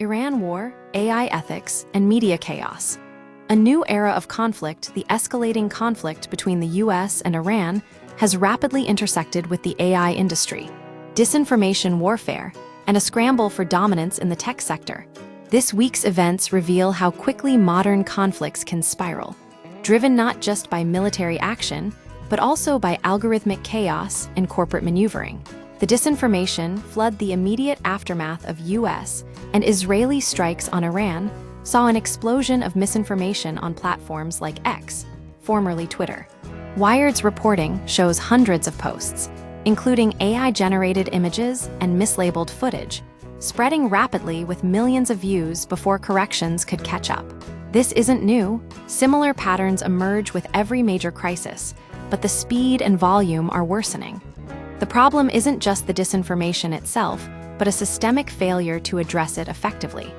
Iran war, AI ethics, and media chaos. A new era of conflict, the escalating conflict between the US and Iran, has rapidly intersected with the AI industry, disinformation warfare, and a scramble for dominance in the tech sector. This week's events reveal how quickly modern conflicts can spiral, driven not just by military action, but also by algorithmic chaos and corporate maneuvering. The disinformation flood the immediate aftermath of US and Israeli strikes on Iran saw an explosion of misinformation on platforms like X, formerly Twitter. Wired's reporting shows hundreds of posts, including AI-generated images and mislabeled footage, spreading rapidly with millions of views before corrections could catch up. This isn't new. Similar patterns emerge with every major crisis, but the speed and volume are worsening. The problem isn't just the disinformation itself, but a systemic failure to address it effectively.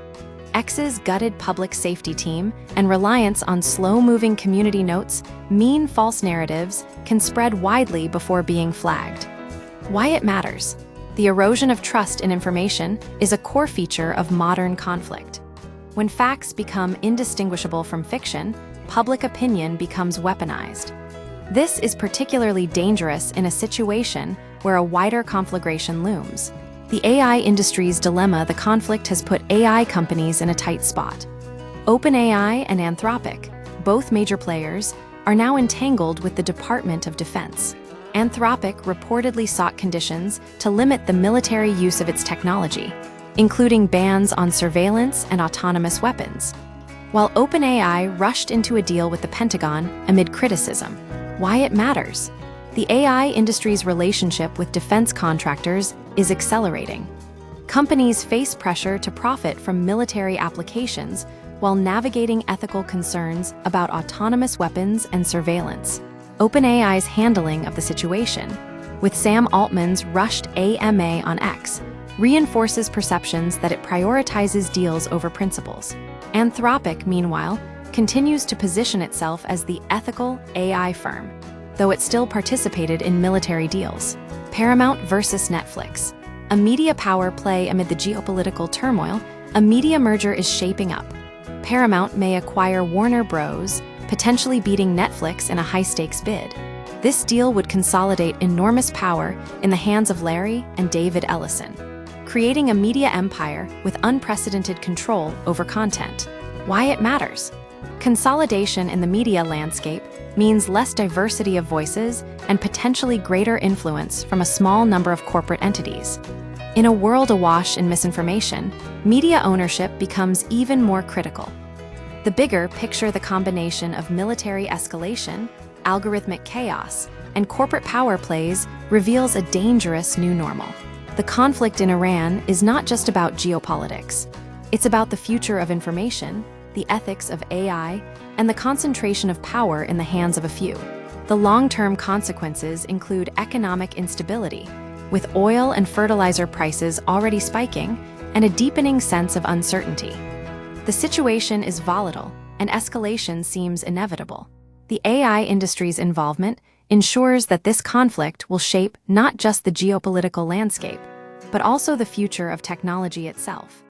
X's gutted public safety team and reliance on slow-moving community notes mean false narratives can spread widely before being flagged. Why it matters. The erosion of trust in information is a core feature of modern conflict. When facts become indistinguishable from fiction, public opinion becomes weaponized. This is particularly dangerous in a situation where a wider conflagration looms. The AI industry's dilemma: the conflict has put AI companies in a tight spot. OpenAI and Anthropic, both major players, are now entangled with the Department of Defense. Anthropic reportedly sought conditions to limit the military use of its technology, including bans on surveillance and autonomous weapons, while OpenAI rushed into a deal with the Pentagon amid criticism. Why it matters. The AI industry's relationship with defense contractors is accelerating. Companies face pressure to profit from military applications while navigating ethical concerns about autonomous weapons and surveillance. OpenAI's handling of the situation, with Sam Altman's rushed AMA on X, reinforces perceptions that it prioritizes deals over principles. Anthropic, meanwhile, continues to position itself as the ethical AI firm, though it still participated in military deals. Paramount versus Netflix. A media power play amid the geopolitical turmoil, a media merger is shaping up. Paramount may acquire Warner Bros., potentially beating Netflix in a high-stakes bid. This deal would consolidate enormous power in the hands of Larry and David Ellison, creating a media empire with unprecedented control over content. Why it matters. Consolidation in the media landscape means less diversity of voices and potentially greater influence from a small number of corporate entities. In a world awash in misinformation, media ownership becomes even more critical. The bigger picture: the combination of military escalation, algorithmic chaos, and corporate power plays reveals a dangerous new normal. The conflict in Iran is not just about geopolitics. It's about the future of information, the ethics of AI, and the concentration of power in the hands of a few. The long-term consequences include economic instability, with oil and fertilizer prices already spiking, and a deepening sense of uncertainty. The situation is volatile, and escalation seems inevitable. The AI industry's involvement ensures that this conflict will shape not just the geopolitical landscape, but also the future of technology itself.